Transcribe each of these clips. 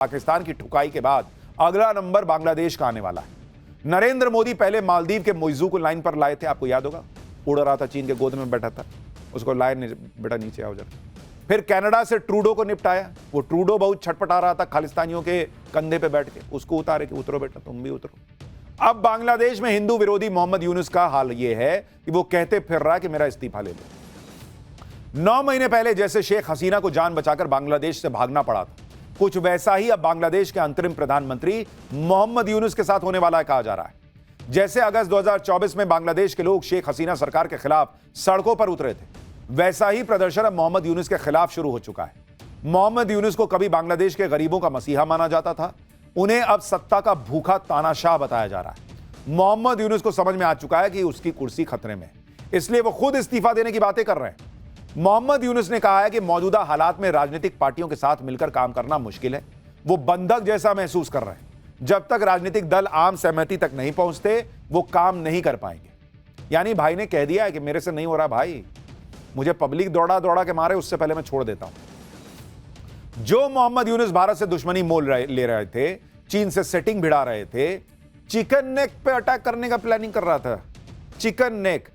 पाकिस्तान की ठुकाई के बाद अगला नंबर बांग्लादेश का आने वाला है। नरेंद्र मोदी पहले मालदीव के मोइजू को लाइन पर लाए थे, आपको याद होगा, उड़ रहा था, चीन के गोद में बैठा था, उसको लाए, बेटा नीचे आओ जरा। फिर कनाडा से ट्रूडो को निपटाया, वो ट्रूडो बहुत छटपटा रहा था खालिस्तानियों के कंधे पे बैठ के, उसको उतारे कि उतरो बेटा, तुम भी उतरो। अब बांग्लादेश में हिंदू विरोधी मोहम्मद यूनुस का हाल यह है कि वो कहते फिर रहा है कि मेरा इस्तीफा ले लो। 9 महीने पहले जैसे शेख हसीना को जान बचाकर बांग्लादेश से भागना पड़ा था, कुछ वैसा ही अब बांग्लादेश के अंतरिम प्रधानमंत्री मोहम्मद यूनुस के साथ होने वाला है, कहा जा रहा है। जैसे अगस्त 2024 में बांग्लादेश के लोग शेख हसीना सरकार के खिलाफ सड़कों पर उतरे थे, वैसा ही प्रदर्शन अब मोहम्मद यूनुस के खिलाफ शुरू हो चुका है। मोहम्मद यूनुस को कभी बांग्लादेश के गरीबों का मसीहा माना जाता था, उन्हें अब सत्ता का भूखा तानाशाह बताया जा रहा है। मोहम्मद यूनुस को समझ में आ चुका है कि उसकी कुर्सी खतरे में, इसलिए वो खुद इस्तीफा देने की बातें कर रहे हैं। मोहम्मद यूनुस ने कहा है कि मौजूदा हालात में राजनीतिक पार्टियों के साथ मिलकर काम करना मुश्किल है। वो बंधक जैसा महसूस कर रहे हैं। जब तक राजनीतिक दल आम सहमति तक नहीं पहुंचते, वो काम नहीं कर पाएंगे। यानी भाई ने कह दिया है कि मेरे से नहीं हो रहा भाई, मुझे पब्लिक दौड़ा दौड़ा के मारे, उससे पहले मैं छोड़ देता हूं। जो मोहम्मद यूनुस भारत से दुश्मनी ले रहे थे, चीन से सेटिंग भिड़ा रहे थे, चिकन नेक पे अटैक करने का प्लानिंग कर रहा था, चिकन नेक,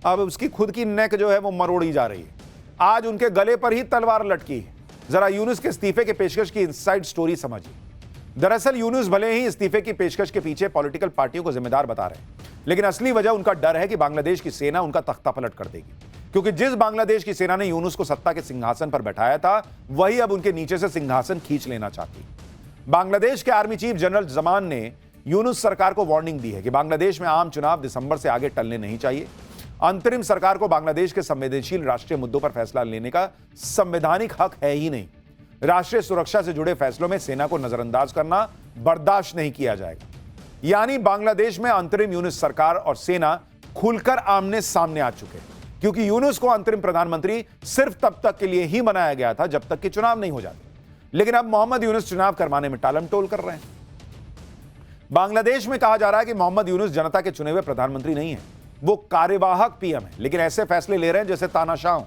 अब उसकी खुद की नेक जो है वो मरोड़ी जा रही है। आज उनके गले पर ही तलवार लटकी है। जरा यूनुस के इस्तीफे के पेशकश की इनसाइड स्टोरी समझिए। दरअसल यूनुस भले ही इस्तीफे की पेशकश के पीछे पॉलिटिकल पार्टियों को जिम्मेदार बता रहे हैं, लेकिन असली वजह उनका डर है कि बांग्लादेश की सेना उनका तख्ता पलट कर देगी। क्योंकि जिस बांग्लादेश की सेना ने यूनुस को सत्ता के सिंहासन पर बैठाया था, वही अब उनके नीचे से सिंहासन खींच लेना चाहती। बांग्लादेश के आर्मी चीफ जनरल जमान ने यूनुस सरकार को वार्निंग दी है कि बांग्लादेश में आम चुनाव दिसंबर से आगे टलने नहीं चाहिए। अंतरिम सरकार को बांग्लादेश के संवेदनशील राष्ट्रीय मुद्दों पर फैसला लेने का संवैधानिक हक है ही नहीं। राष्ट्रीय सुरक्षा से जुड़े फैसलों में सेना को नजरअंदाज करना बर्दाश्त नहीं किया जाएगा। यानी बांग्लादेश में अंतरिम यूनुस सरकार और सेना खुलकर आमने सामने आ चुके हैं, क्योंकि यूनुस को अंतरिम प्रधानमंत्री सिर्फ तब तक के लिए ही बनाया गया था जब तक कि चुनाव नहीं हो जाते। लेकिन अब मोहम्मद यूनुस चुनाव करवाने में टालमटोल कर रहे हैं। बांग्लादेश में कहा जा रहा है कि मोहम्मद यूनुस जनता के चुने हुए प्रधानमंत्री नहीं है, वो कार्यवाहक पीएम है, लेकिन ऐसे फैसले ले रहे हैं जैसे तानाशाह।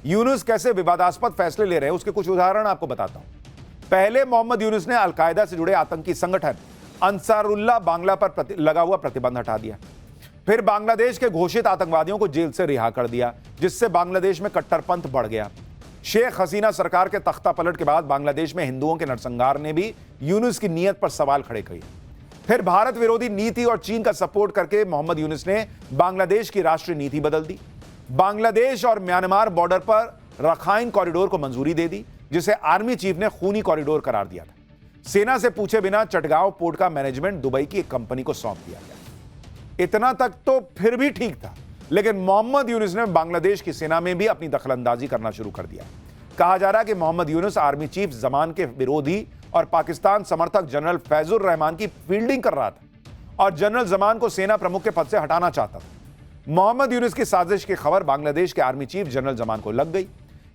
यूनुस कैसे विवादास्पद फैसले ले रहे हैं, उसके कुछ उदाहरण आपको बताता हूं। पहले मोहम्मद यूनुस ने अलकायदा से जुड़े आतंकी संगठन अंसारुल्लाह बांग्ला पर लगा हुआ प्रतिबंध हटा दिया। फिर बांग्लादेश के घोषित आतंकवादियों को जेल से रिहा कर दिया, जिससे बांग्लादेश में कट्टरपंथ बढ़ गया। शेख हसीना सरकार के तख्ता पलट के बाद बांग्लादेश में हिंदुओं के नरसंहार ने भी यूनुस की नीयत पर सवाल खड़े किए। फिर भारत विरोधी नीति और चीन का सपोर्ट करके मोहम्मद यूनुस ने बांग्लादेश की राष्ट्रीय नीति बदल दी। बांग्लादेश और म्यांमार बॉर्डर पर रखाइन कॉरिडोर को मंजूरी दे दी, जिसे आर्मी चीफ ने खूनी कॉरिडोर करार दिया था। सेना से पूछे बिना चटगांव पोर्ट का मैनेजमेंट दुबई की एक कंपनी को सौंप दिया गया। इतना तक तो फिर भी ठीक था, लेकिन मोहम्मद यूनुस ने बांग्लादेश की सेना में भी अपनी दखलंदाजी करना शुरू कर दिया। कहा जा रहा है कि मोहम्मद यूनुस आर्मी चीफ जमान के विरोधी और पाकिस्तान समर्थक जनरल फैजुर रहमान की फील्डिंग कर रहा था और जनरल जमान को सेना प्रमुख के पद से हटाना चाहता था। मोहम्मद यूनुस की साजिश की खबर बांग्लादेश के आर्मी चीफ जनरल जमान को लग गई।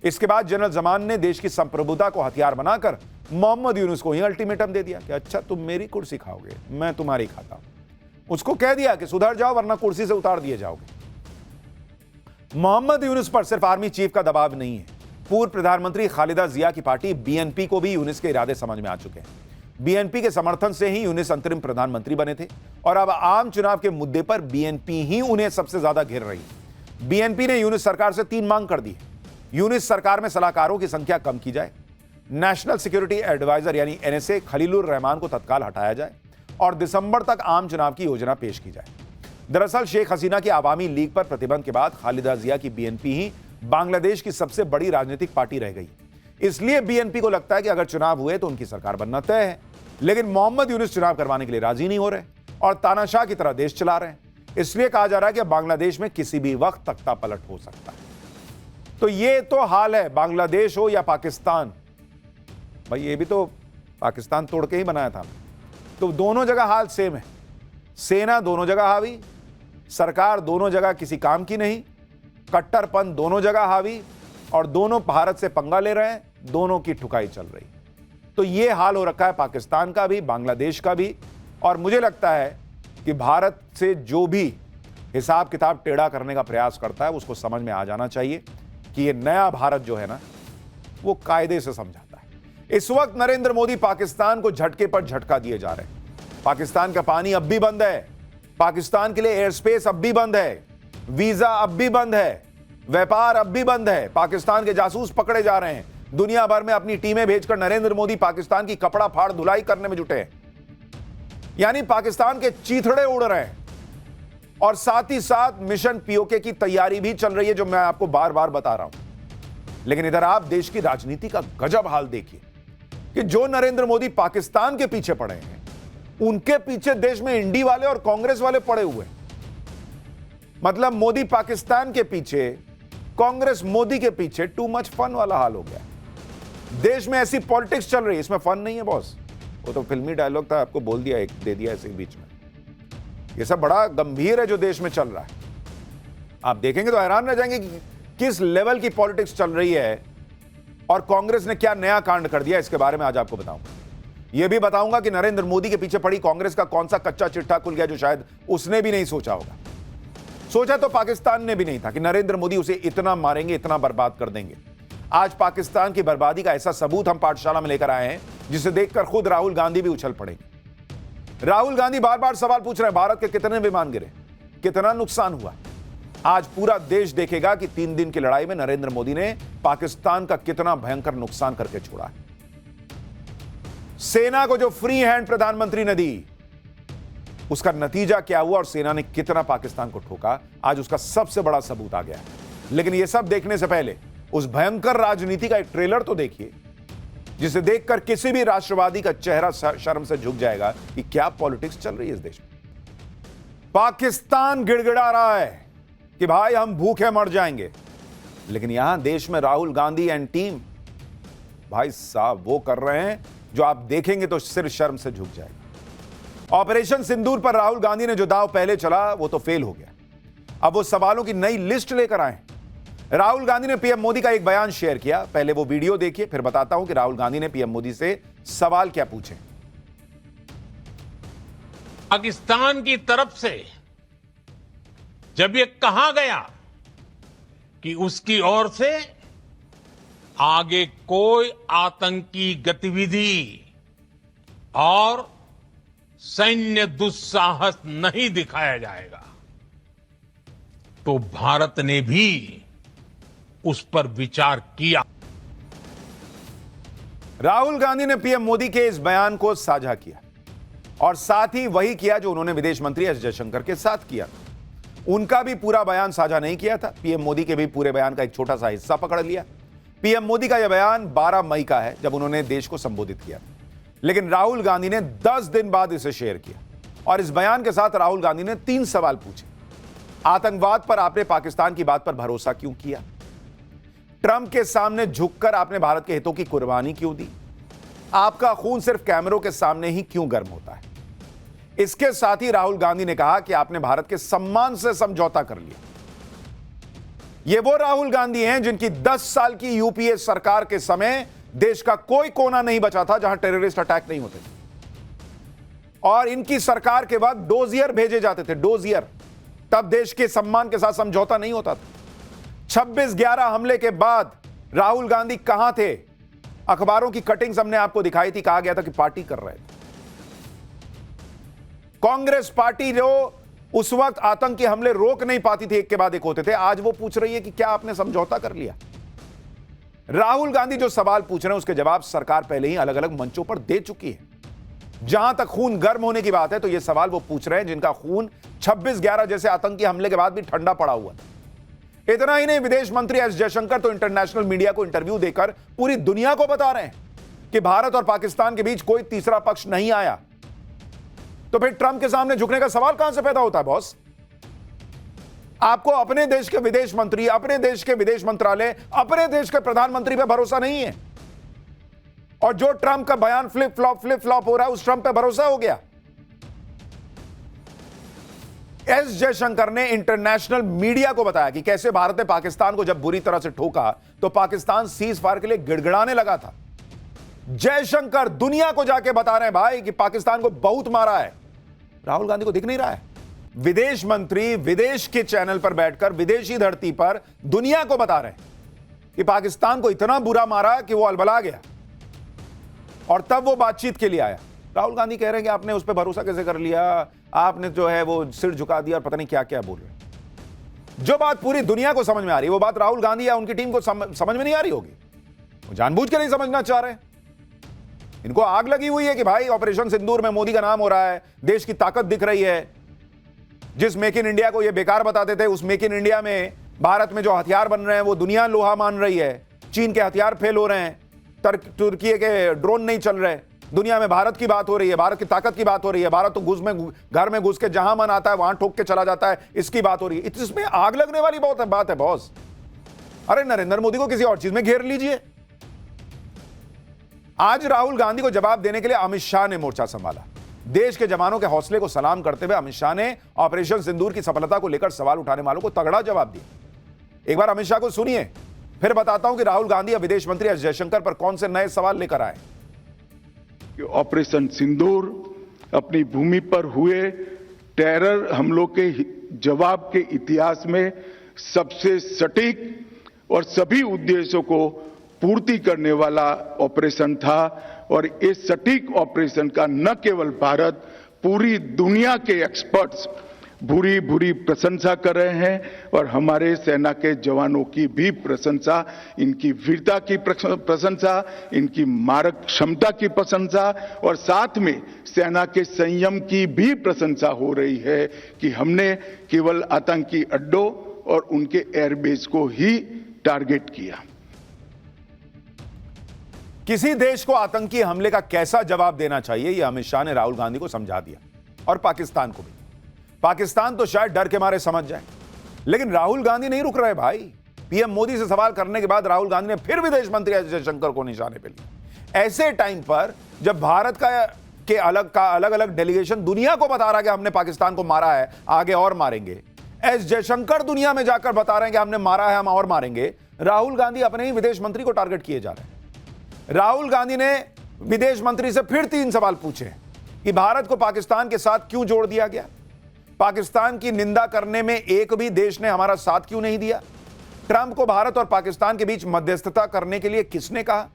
इसके बाद जनरल जमान ने देश की संप्रभुता को हथियार बनाकर मोहम्मद यूनुस को ही अल्टीमेटम दे दिया कि अच्छा तुम मेरी कुर्सी खाओगे, मैं तुम्हारी खाता हूं। उसको कह दिया कि सुधर जाओ वरना कुर्सी से उतार दिए जाओगे। मोहम्मद यूनुस पर सिर्फ आर्मी चीफ का दबाव नहीं है, पूर्व प्रधानमंत्री खालिदा जिया की पार्टी बीएनपी को भी यूनुस के इरादे समझ में आ चुके हैं। बीएनपी के समर्थन से ही यूनुस अंतरिम प्रधानमंत्री बने थे और अब आम चुनाव के मुद्दे पर बीएनपी ही उन्हें सबसे ज्यादा घेर रही है। बीएनपी ने यूनुस सरकार से 3 मांग कर दी है। यूनुस सरकार में सलाहकारों की संख्या कम की जाए, नेशनल सिक्योरिटी एडवाइजर यानी एनएसए खलीलुर रहमान को तत्काल हटाया जाए और दिसंबर तक आम चुनाव की योजना पेश की जाए। दरअसल शेख हसीना की आवामी लीग पर प्रतिबंध के बाद खालिदा जिया की बीएनपी ही बांग्लादेश की सबसे बड़ी राजनीतिक पार्टी रह गई। इसलिए बीएनपी को लगता है कि अगर चुनाव हुए तो उनकी सरकार बनना तय है। लेकिन मोहम्मद यूनुस चुनाव करवाने के लिए राजी नहीं हो रहे और तानाशाह की तरह देश चला रहे हैं। इसलिए कहा जा रहा है कि बांग्लादेश में किसी भी वक्त तख्ता पलट हो सकता है। तो ये तो हाल है, बांग्लादेश हो या पाकिस्तान। भाई ये भी तो पाकिस्तान तोड़ के ही बनाया था, तो दोनों जगह हाल सेम है। सेना दोनों जगह हावी, सरकार दोनों जगह किसी काम की नहीं, कट्टरपंथ दोनों जगह हावी और दोनों भारत से पंगा ले रहे हैं, दोनों की ठुकाई चल रही। तो ये हाल हो रखा है पाकिस्तान का भी, बांग्लादेश का भी। और मुझे लगता है कि भारत से जो भी हिसाब किताब टेढ़ा करने का प्रयास करता है, उसको समझ में आ जाना चाहिए कि ये नया भारत जो है ना, वो कायदे से समझाता है। इस वक्त नरेंद्र मोदी पाकिस्तान को झटके पर झटका दिए जा रहे हैं। पाकिस्तान का पानी अब भी बंद है, पाकिस्तान के लिए एयर स्पेस अब भी बंद है, वीजा अब भी बंद है, व्यापार अब भी बंद है, पाकिस्तान के जासूस पकड़े जा रहे हैं। दुनिया भर में अपनी टीमें भेजकर नरेंद्र मोदी पाकिस्तान की कपड़ा फाड़ धुलाई करने में जुटे हैं। यानी पाकिस्तान के चीथड़े उड़ रहे हैं और साथ ही साथ मिशन पीओके की तैयारी भी चल रही है, जो मैं आपको बार बार बता रहा हूं। लेकिन इधर आप देश की राजनीति का गजब हाल देखिए कि जो नरेंद्र मोदी पाकिस्तान के पीछे पड़े हैं, उनके पीछे देश में इंडी वाले और कांग्रेस वाले पड़े हुए हैं। मतलब मोदी पाकिस्तान के पीछे, कांग्रेस मोदी के पीछे। टू मच फन वाला हाल हो गया। देश में ऐसी पॉलिटिक्स चल रही है, इसमें फन नहीं है बॉस। वो तो फिल्मी डायलॉग था, आपको बोल दिया, एक दे दिया ऐसे बीच में। ये सब बड़ा गंभीर है जो देश में चल रहा है। आप देखेंगे तो हैरान रह जाएंगे कि किस लेवल की पॉलिटिक्स चल रही है और कांग्रेस ने क्या नया कांड कर दिया। इसके बारे में आज आपको बताऊंगा। यह भी बताऊंगा कि नरेंद्र मोदी के पीछे पड़ी कांग्रेस का कौन सा कच्चा चिट्ठा खुल गया जो शायद उसने भी नहीं सोचा होगा। सोचा तो पाकिस्तान ने भी नहीं था कि नरेंद्र मोदी उसे इतना मारेंगे, इतना बर्बाद कर देंगे। आज पाकिस्तान की बर्बादी का ऐसा सबूत हम पाठशाला में लेकर आए हैं, जिसे देखकर खुद राहुल गांधी भी उछल पड़ेंगे। राहुल गांधी बार बार सवाल पूछ रहे हैं, भारत के कितने विमान गिरे, कितना नुकसान हुआ। आज पूरा देश देखेगा कि 3 दिन की लड़ाई में नरेंद्र मोदी ने पाकिस्तान का कितना भयंकर नुकसान करके छोड़ा है। सेना को जो फ्री हैंड प्रधानमंत्री ने दी, उसका नतीजा क्या हुआ और सेना ने कितना पाकिस्तान को ठोका, आज उसका सबसे बड़ा सबूत आ गया है। लेकिन यह सब देखने से पहले उस भयंकर राजनीति का एक ट्रेलर तो देखिए, जिसे देखकर किसी भी राष्ट्रवादी का चेहरा शर्म से झुक जाएगा कि क्या पॉलिटिक्स चल रही है इस देश में। पाकिस्तान गिड़गिड़ा रहा है कि भाई हम भूखे मर जाएंगे, लेकिन यहां देश में राहुल गांधी एंड टीम भाई साहब वो कर रहे हैं जो आप देखेंगे तो सिर शर्म से झुक जाएगा। ऑपरेशन सिंदूर पर राहुल गांधी ने जो दांव पहले चला वो तो फेल हो गया। अब वो सवालों की नई लिस्ट लेकर आए। राहुल गांधी ने पीएम मोदी का एक बयान शेयर किया। पहले वो वीडियो देखिए, फिर बताता हूं कि राहुल गांधी ने पीएम मोदी से सवाल क्या पूछे। पाकिस्तान की तरफ से जब ये कहा गया कि उसकी ओर से आगे कोई आतंकी गतिविधि और सैन्य दुस्साहस नहीं दिखाया जाएगा, तो भारत ने भी उस पर विचार किया। राहुल गांधी ने पीएम मोदी के इस बयान को साझा किया और साथ ही वही किया जो उन्होंने विदेश मंत्री एस जयशंकर के साथ किया। उनका भी पूरा बयान साझा नहीं किया था, पीएम मोदी के भी पूरे बयान का एक छोटा सा हिस्सा पकड़ लिया। पीएम मोदी का यह बयान 12 मई का है, जब उन्होंने देश को संबोधित किया। लेकिन राहुल गांधी ने 10 दिन बाद इसे शेयर किया और इस बयान के साथ राहुल गांधी ने 3 सवाल पूछे। आतंकवाद पर आपने पाकिस्तान की बात पर भरोसा क्यों किया? ट्रंप के सामने झुककर आपने भारत के हितों की कुर्बानी क्यों दी? आपका खून सिर्फ कैमरों के सामने ही क्यों गर्म होता है? इसके साथ ही राहुल गांधी ने कहा कि आपने भारत के सम्मान से समझौता कर लिया। ये वो राहुल गांधी हैं जिनकी 10 साल की यूपीए सरकार के समय देश का कोई कोना नहीं बचा था जहां टेररिस्ट अटैक नहीं होते थे। और इनकी सरकार के वक्त डोजियर भेजे जाते थे, डोजियर। तब देश के सम्मान के साथ समझौता नहीं होता था। 26/11 हमले के बाद राहुल गांधी कहां थे? अखबारों की कटिंग्स हमने आपको दिखाई थी, कहा गया था कि पार्टी कर रहे थे। कांग्रेस पार्टी जो उस वक्त आतंकी हमले रोक नहीं पाती थी, एक के बाद एक होते थे, आज वो पूछ रही है कि क्या आपने समझौता कर लिया? राहुल गांधी जो सवाल पूछ रहे हैं उसके जवाब सरकार पहले ही अलग अलग मंचों पर दे चुकी है। जहां तक खून गर्म होने की बात है, तो ये सवाल वो पूछ रहे हैं जिनका खून 26/11 जैसे आतंकी हमले के बाद भी ठंडा पड़ा हुआ था। इतना ही नहीं, विदेश मंत्री एस जयशंकर तो इंटरनेशनल मीडिया को इंटरव्यू देकर पूरी दुनिया को बता रहे हैं कि भारत और पाकिस्तान के बीच कोई तीसरा पक्ष नहीं आया। तो फिर ट्रंप के सामने झुकने का सवाल कहां से पैदा होता है बॉस? आपको अपने देश के विदेश मंत्री, अपने देश के विदेश मंत्रालय, अपने देश के प्रधानमंत्री पे भरोसा नहीं है, और जो ट्रंप का बयान फ्लिप फ्लॉप हो रहा है, उस ट्रंप पे भरोसा हो गया। एस जयशंकर ने इंटरनेशनल मीडिया को बताया कि कैसे भारत ने पाकिस्तान को जब बुरी तरह से ठोका तो पाकिस्तान सीज फायर के लिए गिड़गिड़ाने लगा था। जयशंकर दुनिया को जाके बता रहे हैं भाई कि पाकिस्तान को बहुत मारा है। राहुल गांधी को दिख नहीं रहा है? विदेश मंत्री विदेश के चैनल पर बैठकर विदेशी धरती पर दुनिया को बता रहे हैं कि पाकिस्तान को इतना बुरा मारा कि वो अलबला गया। और तब वो बातचीत के लिए आया। राहुल गांधी कह रहे हैं कि आपने उस पर भरोसा कैसे कर लिया, आपने जो है वो सिर झुका दिया और पता नहीं क्या क्या बोल रहे। जो बात पूरी दुनिया को समझ में आ रही है वो बात राहुल गांधी या उनकी टीम को समझ में नहीं आ रही होगी। वो जानबूझ के नहीं समझना चाह रहे। इनको आग लगी हुई है कि भाई ऑपरेशन सिंदूर में मोदी का नाम हो रहा है, देश की ताकत दिख रही है। जिस मेक इन इंडिया को ये बेकार बताते थे, उस मेक इन इंडिया में भारत में जो हथियार बन रहे हैं वो दुनिया लोहा मान रही है। चीन के हथियार फेल हो रहे हैं, तुर्की के ड्रोन नहीं चल रहे। दुनिया में भारत की बात हो रही है, भारत की ताकत की बात हो रही है। भारत तो घर में घुस के जहां मन आता है वहां ठोक के चला जाता है, इसकी बात हो रही है। इसमें आग लगने वाली बहुत बात है बॉस। अरे नरेंद्र मोदी को किसी और चीज में घेर लीजिए। आज राहुल गांधी को जवाब देने के लिए अमित शाह ने मोर्चा संभाला। देश के जवानों के हौसले को सलाम करते हुए अमित शाह ने ऑपरेशन सिंदूर की सफलता को लेकर सवाल उठाने वालों को तगड़ा जवाब दिया। एक बार अमित शाह को सुनिए, फिर बताता हूं कि राहुल गांधी और विदेश मंत्री एस जयशंकर पर कौन से नए सवाल लेकर आए। ऑपरेशन सिंदूर अपनी भूमि पर हुए टेरर हमलों के जवाब के इतिहास में सबसे सटीक और सभी उद्देश्यों को पूर्ति करने वाला ऑपरेशन था। और इस सटीक ऑपरेशन का न केवल भारत, पूरी दुनिया के एक्सपर्ट्स भूरी भूरी प्रशंसा कर रहे हैं और हमारे सेना के जवानों की भी प्रशंसा, इनकी वीरता की प्रशंसा, इनकी मारक क्षमता की प्रशंसा और साथ में सेना के संयम की भी प्रशंसा हो रही है कि हमने केवल आतंकी अड्डों और उनके एयरबेस को ही टारगेट किया। किसी देश को आतंकी हमले का कैसा जवाब देना चाहिए, यह अमित शाह ने राहुल गांधी को समझा दिया, और पाकिस्तान को भी। पाकिस्तान तो शायद डर के मारे समझ जाए, लेकिन राहुल गांधी नहीं रुक रहे भाई। पीएम मोदी से सवाल करने के बाद राहुल गांधी ने फिर विदेश मंत्री एस जयशंकर को निशाने पे लिया। ऐसे टाइम पर जब भारत का अलग अलग डेलीगेशन दुनिया को बता रहा है कि हमने पाकिस्तान को मारा है, आगे और मारेंगे, एस जयशंकर दुनिया में जाकर बता रहे हैं कि हमने मारा है, हम और मारेंगे, राहुल गांधी अपने ही विदेश मंत्री को टारगेट किए जा रहे हैं। राहुल गांधी ने विदेश मंत्री से फिर 3 सवाल पूछे कि भारत को पाकिस्तान के साथ क्यों जोड़ दिया गया, पाकिस्तान की निंदा करने में एक भी देश ने हमारा साथ क्यों नहीं दिया, ट्रंप को भारत और पाकिस्तान के बीच मध्यस्थता करने के लिए किसने कहा।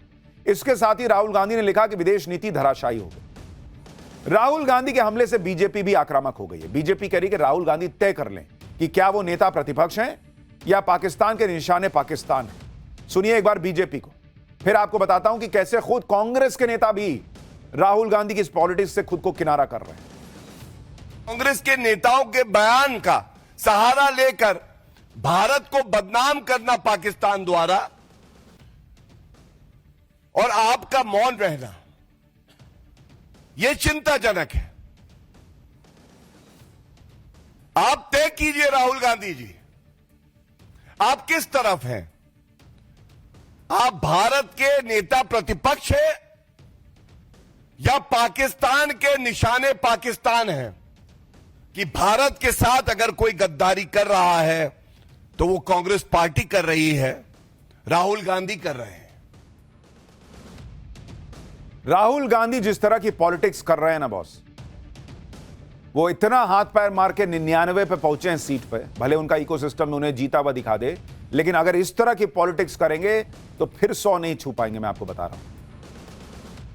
इसके साथ ही राहुल गांधी ने लिखा कि विदेश नीति धराशायी हो गई। राहुल गांधी के हमले से बीजेपी भी आक्रामक हो गई है। बीजेपी कह रही कि राहुल गांधी तय कर लें कि क्या वो नेता प्रतिपक्ष हैं या पाकिस्तान के निशाने पाकिस्तान है। सुनिए एक बार बीजेपी को, फिर आपको बताता हूं कि कैसे खुद कांग्रेस के नेता भी राहुल गांधी की इस पॉलिटिक्स से खुद को किनारा कर रहे हैं। कांग्रेस के नेताओं के बयान का सहारा लेकर भारत को बदनाम करना पाकिस्तान द्वारा और आपका मौन रहना, यह चिंताजनक है। आप तय कीजिए राहुल गांधी जी, आप किस तरफ हैं? आप भारत के नेता प्रतिपक्ष हैं या पाकिस्तान के निशाने पाकिस्तान हैं? कि भारत के साथ अगर कोई गद्दारी कर रहा है तो वो कांग्रेस पार्टी कर रही है, राहुल गांधी कर रहे हैं। राहुल गांधी जिस तरह की पॉलिटिक्स कर रहे हैं ना बॉस, वो इतना हाथ पैर मार के 99 पे पहुंचे हैं सीट पे, भले उनका इकोसिस्टम उन्हें जीता हुआ दिखा दे, लेकिन अगर इस तरह की पॉलिटिक्स करेंगे तो फिर 100 नहीं छू पाएंगे। मैं आपको बता रहा हूं।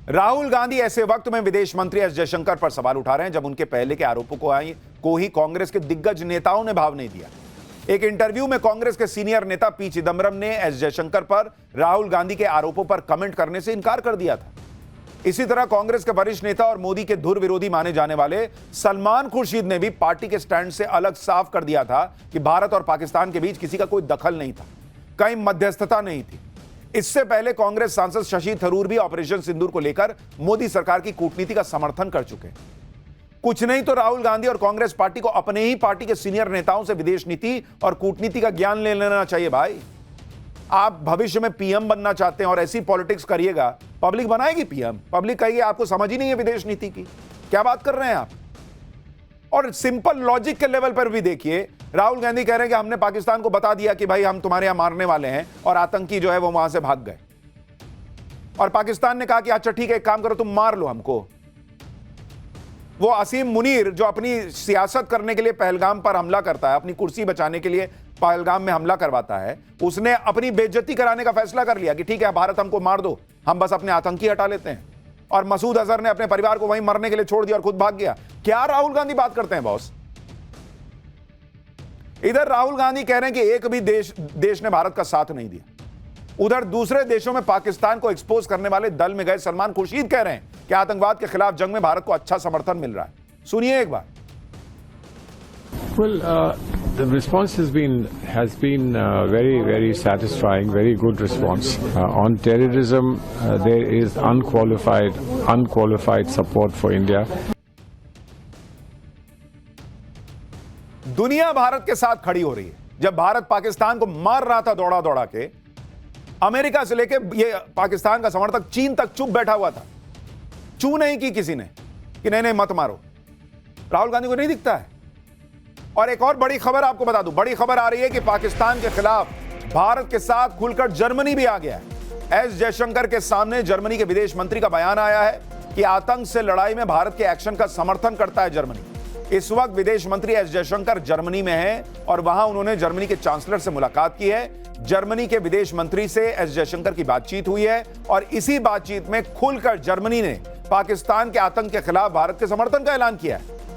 राहुल गांधी ऐसे वक्त में विदेश मंत्री एस जयशंकर पर सवाल उठा रहे हैं जब उनके पहले के आरोपों को ही कांग्रेस के दिग्गज नेताओं ने भाव नहीं दिया। एक इंटरव्यू में कांग्रेस के सीनियर नेता पी चिदंबरम ने एस जयशंकर पर राहुल गांधी के आरोपों पर कमेंट करने से इनकार कर दिया था। इसी तरह कांग्रेस के वरिष्ठ नेता और मोदी के धुर विरोधी माने जाने वाले सलमान खुर्शीद ने भी पार्टी के स्टैंड से अलग साफ कर दिया था कि भारत और पाकिस्तान के बीच किसी का कोई दखल नहीं था, कहीं मध्यस्थता नहीं थी। इससे पहले कांग्रेस सांसद शशि थरूर भी ऑपरेशन सिंदूर को लेकर मोदी सरकार की कूटनीति का समर्थन कर चुके हैं। कुछ नहीं तो राहुल गांधी और कांग्रेस पार्टी को अपने ही पार्टी के सीनियर नेताओं से विदेश नीति और कूटनीति का ज्ञान ले लेना चाहिए भाई। आप भविष्य में पीएम बनना चाहते हैं और ऐसी पॉलिटिक्स करिएगा, पब्लिक बनाएगी पीएम। पब्लिक कहेगी आपको समझ ही नहीं है विदेश नीति की, क्या बात कर रहे हैं आप। और सिंपल लॉजिक के लेवल पर भी देखिए, राहुल गांधी कह रहे हैं कि हमने पाकिस्तान को बता दिया कि भाई हम तुम्हारे यहां मारने वाले हैं और आतंकी जो है वो वहां से भाग गए, और पाकिस्तान ने कहा कि अच्छा ठीक है एक काम करो तुम मार लो हमको। वो असीम मुनीर जो अपनी सियासत करने के लिए पहलगाम पर हमला करता है, अपनी कुर्सी बचाने के लिए पहलगाम में हमला करवाता है, उसने अपनी बेइज्जती कराने का फैसला कर लिया कि ठीक है भारत हमको मार दो, हम बस अपने आतंकी हटा लेते हैं। और मसूद अजहर ने अपने परिवार को वहीं मरने के लिए छोड़ दिया और खुद भाग गया। क्या राहुल गांधी बात करते हैं बॉस? इधर राहुल गांधी कह रहे हैं कि एक भी देश ने भारत का साथ नहीं दिया, उधर दूसरे देशों में पाकिस्तान को एक्सपोज करने वाले दल में गए सलमान खुर्शीद कह रहे हैं कि आतंकवाद के खिलाफ जंग में भारत को अच्छा समर्थन मिल रहा है। सुनिए एक बार। Well, the response has been very satisfying, very good response. On terrorism, there is unqualified support for India. दुनिया भारत के साथ खड़ी हो रही है। जब भारत पाकिस्तान को मार रहा था दौड़ा दौड़ा के, अमेरिका से लेके ये पाकिस्तान का समर्थक चीन तक चुप बैठा हुआ था। चू नहीं की किसी ने कि नहीं मत मारो। राहुल गांधी को नहीं दिखता है। और एक और बड़ी खबर आपको बता दूं, बड़ी खबर आ रही है कि पाकिस्तान के खिलाफ भारत के साथ खुलकर जर्मनी भी आ गया है। एस जयशंकर के सामने जर्मनी के विदेश मंत्री का बयान आया है कि आतंक से लड़ाई में भारत के एक्शन का समर्थन करता है जर्मनी। इस वक्त विदेश मंत्री एस जयशंकर जर्मनी में हैं और वहां उन्होंने जर्मनी के चांसलर से मुलाकात की है। जर्मनी के विदेश मंत्री से एस जयशंकर की बातचीत हुई है और इसी बातचीत में खुलकर जर्मनी ने पाकिस्तान के आतंक के खिलाफ भारत के समर्थन का ऐलान किया है।